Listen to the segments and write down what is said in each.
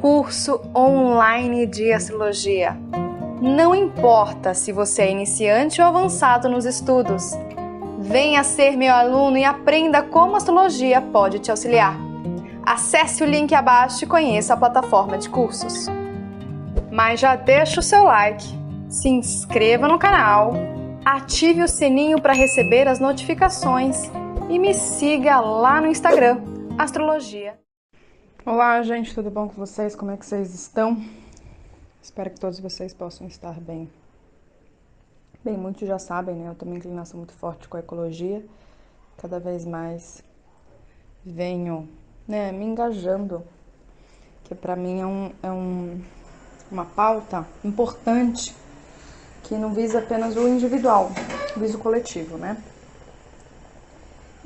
curso online de astrologia. Não importa se você é iniciante ou avançado nos estudos. Venha ser meu aluno e aprenda como a astrologia pode te auxiliar. Acesse o link abaixo e conheça a plataforma de cursos. Mas já deixa o seu like, se inscreva no canal, ative o sininho para receber as notificações e me siga lá no Instagram, Astrologia. Olá, gente, tudo bom com vocês? Como é que vocês estão? Espero que todos vocês possam estar bem. Bem, muitos já sabem, né? Eu tenho uma inclinação muito forte com a ecologia. Cada vez mais venho, né, me engajando, que pra mim uma pauta importante que não visa apenas o individual, visa o coletivo, né?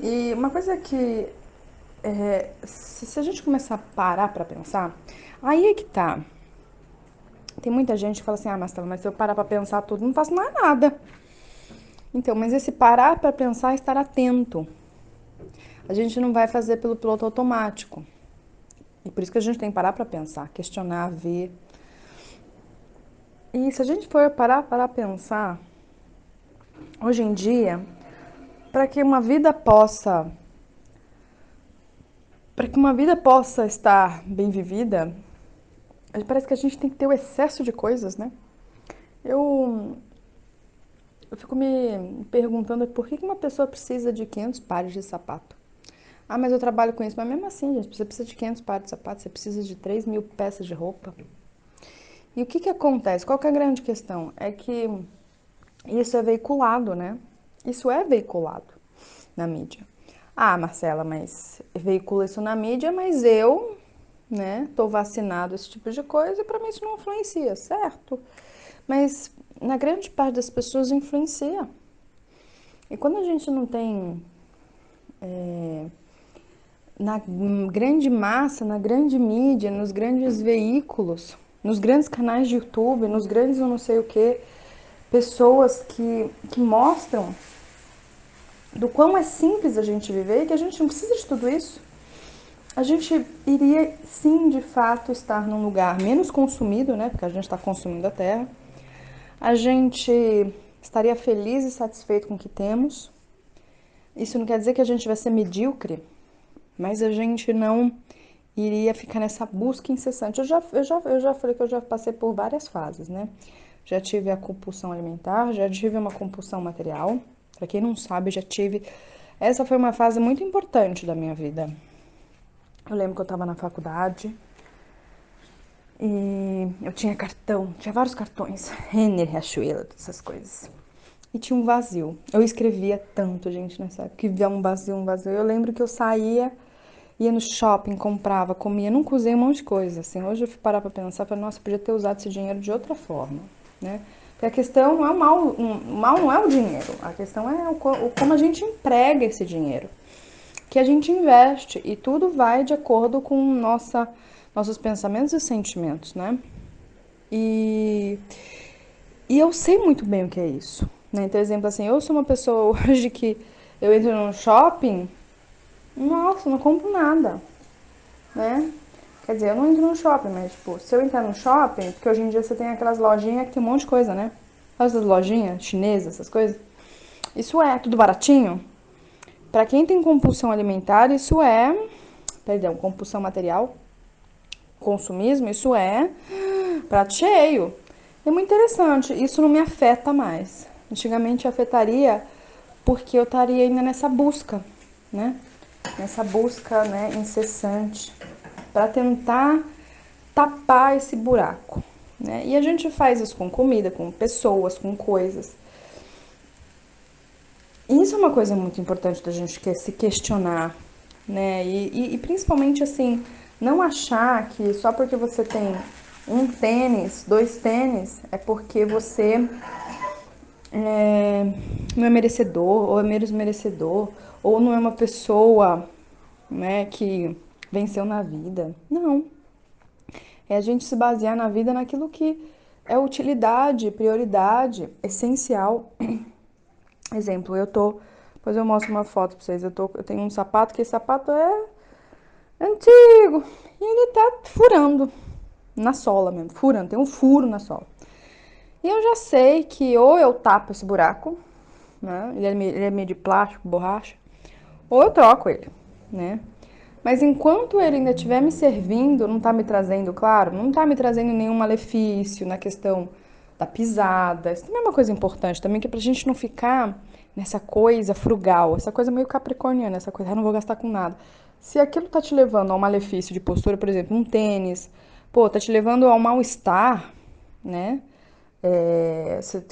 E uma coisa que se a gente começar a parar pra pensar, aí é que tá. Tem muita gente que fala assim, Marcela, mas se eu parar pra pensar tudo, não faço mais nada. Então, mas esse parar pra pensar é estar atento. A gente não vai fazer pelo piloto automático. E por isso que a gente tem que parar pra pensar, questionar, ver. E se a gente for parar para pensar, hoje em dia, para que uma vida possa estar bem vivida, parece que a gente tem que ter o excesso de coisas, né? Eu fico me perguntando por que uma pessoa precisa de 500 pares de sapato. Ah, mas eu trabalho com isso. Mas mesmo assim, gente, você precisa de 500 pares de sapato, você precisa de 3.000 peças de roupa. E o que acontece? Qual que é a grande questão? É que isso é veiculado, né? Isso é veiculado na mídia. Ah, Marcela, mas veicula isso na mídia, mas eu, né, tô vacinado, esse tipo de coisa, e pra mim isso não influencia, certo? Mas na grande parte das pessoas influencia. E quando a gente não tem na grande massa, na grande mídia, nos grandes veículos, nos grandes canais de YouTube, nos grandes eu não sei o que, pessoas que mostram do quão é simples a gente viver e que a gente não precisa de tudo isso, a gente iria sim, de fato, estar num lugar menos consumido, né? Porque a gente está consumindo a Terra. A gente estaria feliz e satisfeito com o que temos. Isso não quer dizer que a gente vai ser medíocre, mas a gente não iria ficar nessa busca incessante. Eu já falei que eu já passei por várias fases, né? Já tive a compulsão alimentar, já tive uma compulsão material. Pra quem não sabe, já tive. Essa foi uma fase muito importante da minha vida. Eu lembro que eu tava na faculdade e eu tinha cartão, tinha vários cartões, Renner, Riachuelo, essas coisas. E tinha um vazio. Eu escrevia tanto, gente, nessa época, que via um vazio, um vazio. Eu lembro que eu saía, ia no shopping, comprava, comia, nunca usei um monte de coisa, assim. Hoje eu fui parar pra pensar, falei, nossa, eu podia ter usado esse dinheiro de outra forma, né? Porque a questão não é o mal não é o dinheiro, a questão é como a gente emprega esse dinheiro, que a gente investe, e tudo vai de acordo com nossos pensamentos e sentimentos, né? E eu sei muito bem o que é isso, né? Então, exemplo assim, eu sou uma pessoa hoje que eu entro num shopping, nossa, não compro nada, né? Quer dizer, eu não entro no shopping, mas, tipo, se eu entrar no shopping, porque hoje em dia você tem aquelas lojinhas que tem um monte de coisa, né? Sabe essas lojinhas chinesas, essas coisas? Isso é tudo baratinho. Pra quem tem compulsão alimentar, isso é... Perdão, compulsão material, consumismo, isso é prato cheio. É muito interessante, isso não me afeta mais. Antigamente afetaria porque eu estaria ainda nessa busca, né? Nessa busca, né, incessante para tentar tapar esse buraco, né? E a gente faz isso com comida, com pessoas, com coisas. E isso é uma coisa muito importante da gente se questionar, né? E principalmente assim, não achar que só porque você tem um tênis, dois tênis, é porque você não é merecedor, ou é menos merecedor, ou não é uma pessoa, né, que venceu na vida. Não. É a gente se basear na vida naquilo que é utilidade, prioridade, essencial. Exemplo, depois eu mostro uma foto pra vocês. Eu tenho um sapato, que esse sapato é antigo e ele tá furando. na sola mesmo, furando, tem um furo na sola. E eu já sei que ou eu tapo esse buraco, né? Ele é meio de plástico, borracha, ou eu troco ele, né? Mas enquanto ele ainda estiver me servindo, não está me trazendo, claro, não está me trazendo nenhum malefício na questão da pisada. Isso também é uma coisa importante também, que é pra gente não ficar nessa coisa frugal, essa coisa meio capricorniana, essa coisa, não vou gastar com nada. Se aquilo tá te levando a um malefício de postura, por exemplo, um tênis, pô, tá te levando ao mal-estar, né?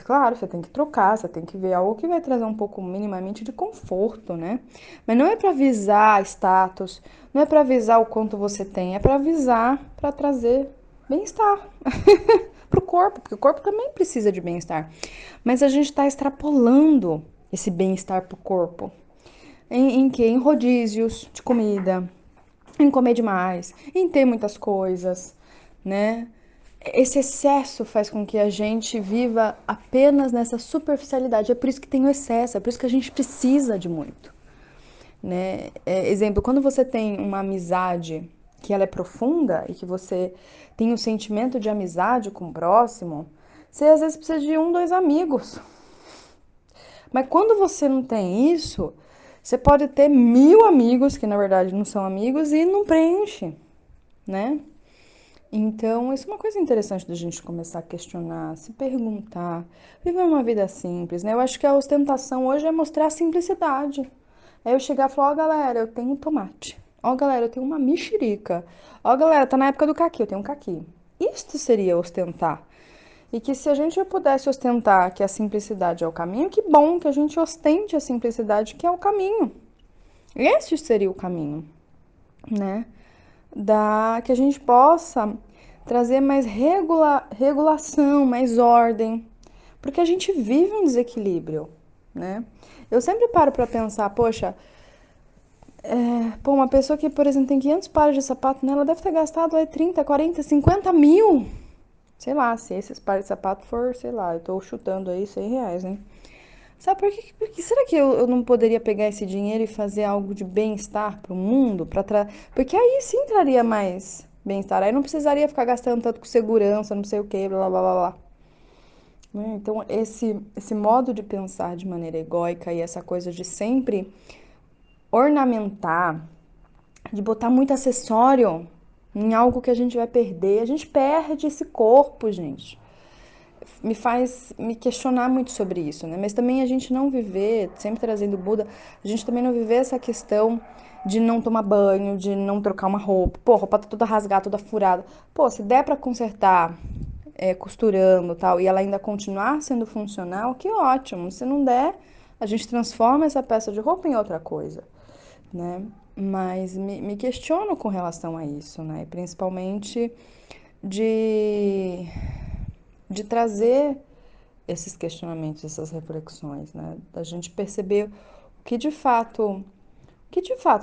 Claro, você tem que trocar, você tem que ver algo que vai trazer um pouco minimamente de conforto, né? Mas não é para avisar status, não é para avisar o quanto você tem, é para avisar, para trazer bem-estar para o corpo, porque o corpo também precisa de bem-estar. Mas a gente está extrapolando esse bem-estar para o corpo. Em que? Em rodízios de comida, em comer demais, em ter muitas coisas, né? Esse excesso faz com que a gente viva apenas nessa superficialidade. É por isso que tem o excesso, é por isso que a gente precisa de muito, né? Exemplo, quando você tem uma amizade que ela é profunda e que você tem um sentimento de amizade com o próximo, você às vezes precisa de um, dois amigos. Mas quando você não tem isso, você pode ter 1.000 amigos que na verdade não são amigos e não preenche, né? Então, isso é uma coisa interessante da gente começar a questionar, se perguntar, viver uma vida simples, né? Eu acho que a ostentação hoje é mostrar a simplicidade. É eu chegar e falar, ó, galera, eu tenho um tomate. Ó, galera, eu tenho uma mexerica. Ó, galera, tá na época do caqui, eu tenho um caqui. Isto seria ostentar. E que se a gente pudesse ostentar que a simplicidade é o caminho, que bom que a gente ostente a simplicidade que é o caminho. Este seria o caminho, né? Que a gente possa trazer mais regulação, mais ordem, porque a gente vive um desequilíbrio, né? Eu sempre paro para pensar, poxa, uma pessoa que, por exemplo, tem 500 pares de sapato nela deve ter gastado aí 30, 40, 50 mil. Sei lá, se esses pares de sapato for, sei lá, eu tô chutando aí R$ 100, né? Sabe por que será que eu não poderia pegar esse dinheiro e fazer algo de bem-estar para o mundo? Porque aí sim traria mais bem-estar. Aí não precisaria ficar gastando tanto com segurança, não sei o que, blá blá blá blá. Né? Então, esse modo de pensar de maneira egóica e essa coisa de sempre ornamentar, de botar muito acessório em algo que a gente vai perder, a gente perde esse corpo, gente. Me faz me questionar muito sobre isso, né? Mas também a gente não viver, sempre trazendo o Buda, a gente também não viver essa questão de não tomar banho, de não trocar uma roupa. Pô, a roupa tá toda rasgada, toda furada. Pô, se der pra consertar, costurando e tal, e ela ainda continuar sendo funcional, que ótimo. Se não der, a gente transforma essa peça de roupa em outra coisa, né? Mas me questiono com relação a isso, né? Principalmente de trazer esses questionamentos, essas reflexões, né? Da gente perceber o que de fato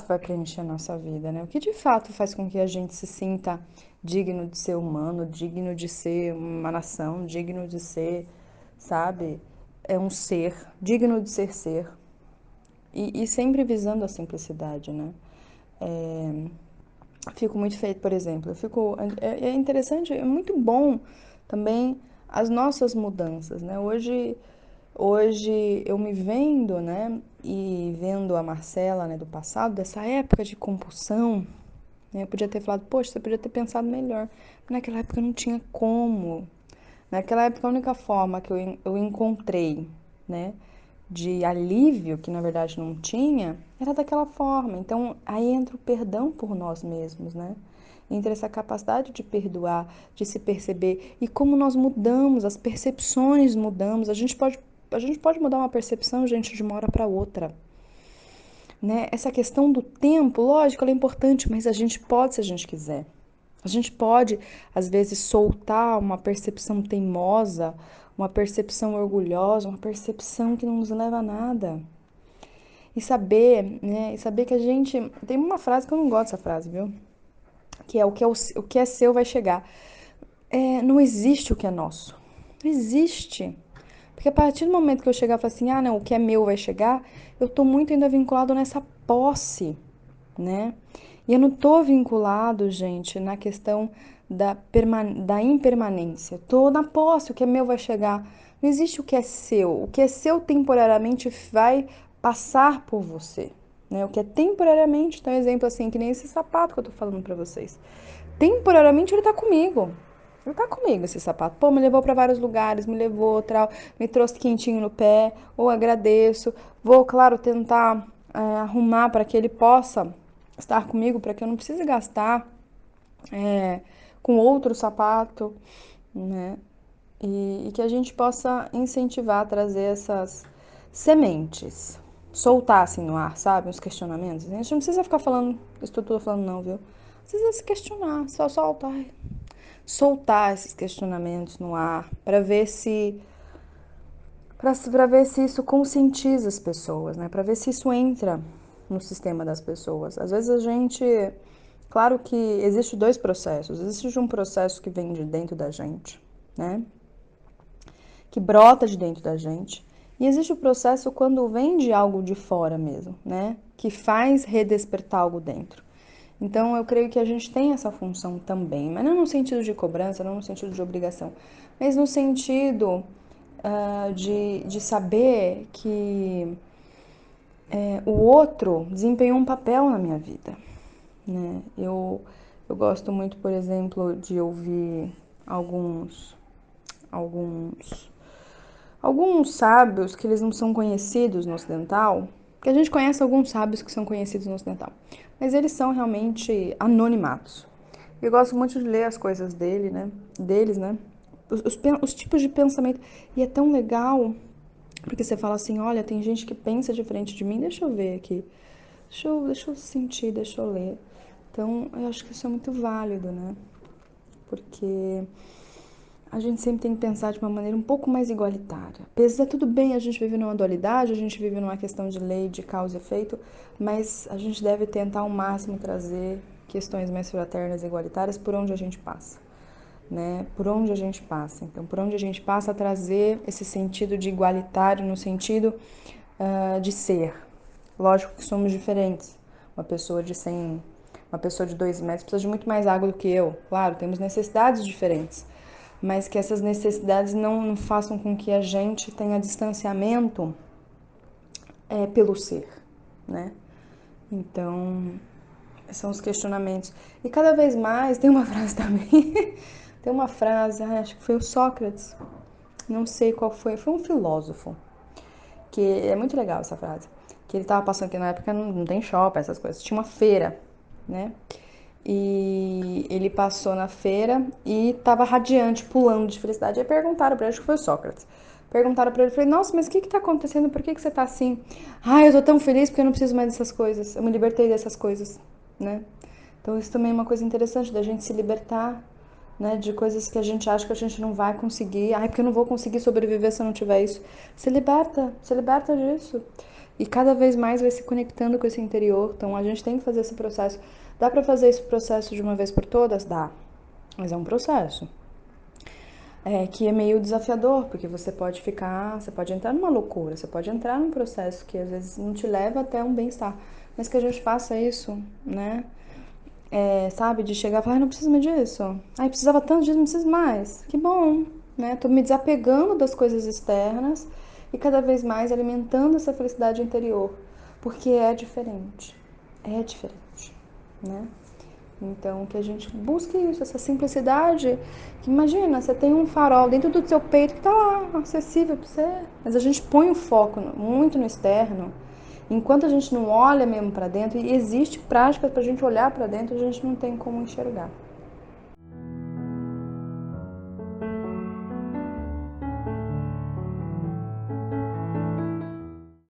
vai preencher a nossa vida, né? O que de fato faz com que a gente se sinta digno de ser humano, digno de ser uma nação, digno de ser, sabe, um ser, digno de ser. E sempre visando a simplicidade, né? Fico muito feito, por exemplo, é interessante, é muito bom também as nossas mudanças, né? Hoje eu me vendo, né, e vendo a Marcela, né, do passado, dessa época de compulsão, né, eu podia ter falado, poxa, você podia ter pensado melhor. Naquela época não tinha como. Naquela época a única forma que eu encontrei, né, de alívio, que na verdade não tinha, era daquela forma. Então aí entra o perdão por nós mesmos, né? Entra essa capacidade de perdoar, de se perceber e como nós mudamos, as percepções mudamos. A gente pode mudar uma percepção, gente, de uma hora para outra, né? Essa questão do tempo, lógico, ela é importante, mas a gente pode se a gente quiser. A gente pode, às vezes, soltar uma percepção teimosa, uma percepção orgulhosa, uma percepção que não nos leva a nada. E saber, né? E saber que a gente. Tem uma frase que eu não gosto dessa frase, viu? Que é o que é seu vai chegar. Não existe o que é nosso. Não existe. Porque a partir do momento que eu chegar e falar assim, ah, não, o que é meu vai chegar, eu tô muito ainda vinculado nessa posse, né? E eu não tô vinculado, gente, na questão da impermanência. Tô na posse, o que é meu vai chegar. Não existe o que é seu. O que é seu temporariamente vai passar por você. Né? O que é temporariamente, então, exemplo assim, que nem esse sapato que eu tô falando pra vocês. Temporariamente ele tá comigo. Ele tá comigo, esse sapato. Pô, me levou pra vários lugares, me levou, me trouxe quentinho no pé, ou agradeço. Vou, claro, tentar arrumar para que ele possa estar comigo, para que eu não precise gastar é, com outro sapato, né? E que a gente possa incentivar, trazer essas sementes, soltar assim no ar, sabe? Os questionamentos. A gente não precisa ficar falando isso que eu tô falando, não, viu? Precisa se questionar, só soltar. Soltar esses questionamentos no ar, para ver se isso conscientiza as pessoas, né? Para ver se isso entra no sistema das pessoas. Às vezes a gente, claro que existe dois processos. Existe um processo que vem de dentro da gente, né? Que brota de dentro da gente. E existe o processo quando vem de algo de fora mesmo, né? Que faz redespertar algo dentro. Então eu creio que a gente tem essa função também, mas não no sentido de cobrança, não no sentido de obrigação, mas no sentido de saber que o outro desempenhou um papel na minha vida, né? Eu gosto muito, por exemplo, de ouvir alguns, alguns, alguns sábios que eles não são conhecidos no ocidental, que a gente conhece alguns sábios que são conhecidos no ocidental, mas eles são realmente anonimatos. Eu gosto muito de ler as coisas deles, né? Os tipos de pensamento. E é tão legal, porque você fala assim, olha, tem gente que pensa diferente de mim, deixa eu ver aqui. Deixa eu sentir, deixa eu ler. Então, eu acho que isso é muito válido, né? Porque a gente sempre tem que pensar de uma maneira um pouco mais igualitária. Apesar tudo bem, a gente vive numa dualidade, a gente vive numa questão de lei, de causa e efeito, mas a gente deve tentar ao máximo trazer questões mais fraternas e igualitárias por onde a gente passa, né? Por onde a gente passa. Então, por onde a gente passa, trazer esse sentido de igualitário no sentido de ser. Lógico que somos diferentes. Uma pessoa de 2 metros precisa de muito mais água do que eu. Claro, temos necessidades diferentes, mas que essas necessidades não façam com que a gente tenha distanciamento pelo ser, né? Então, são os questionamentos. E cada vez mais, tem uma frase também, tem uma frase, acho que foi o Sócrates, não sei qual foi um filósofo, que é muito legal essa frase, que ele tava passando aqui na época, não tem shopping, essas coisas, tinha uma feira, né? E ele passou na feira e tava radiante, pulando de felicidade. Aí perguntaram pra ele, acho que foi o Sócrates. Perguntaram pra ele, falei, nossa, mas o que tá acontecendo? Por que você tá assim? Ah, eu tô tão feliz porque eu não preciso mais dessas coisas. Eu me libertei dessas coisas, né? Então isso também é uma coisa interessante, da gente se libertar, né? De coisas que a gente acha que a gente não vai conseguir. Ai, porque eu não vou conseguir sobreviver se eu não tiver isso. Se liberta disso. E cada vez mais vai se conectando com esse interior. Então a gente tem que fazer esse processo. Dá pra fazer esse processo de uma vez por todas? Dá. Mas é um processo. Que é meio desafiador, porque você pode entrar numa loucura, você pode entrar num processo que às vezes não te leva até um bem-estar, mas que a gente faça isso, né? Sabe, de chegar e falar, não preciso mais disso. Ai, precisava tanto disso, não preciso mais. Que bom, né? Tô me desapegando das coisas externas e cada vez mais alimentando essa felicidade interior, porque é diferente, né? Então, que a gente busque isso, essa simplicidade. Que imagina, você tem um farol dentro do seu peito que tá lá, acessível para você. Mas a gente põe o foco muito no externo. Enquanto a gente não olha mesmo para dentro, e existe prática para a gente olhar para dentro, a gente não tem como enxergar.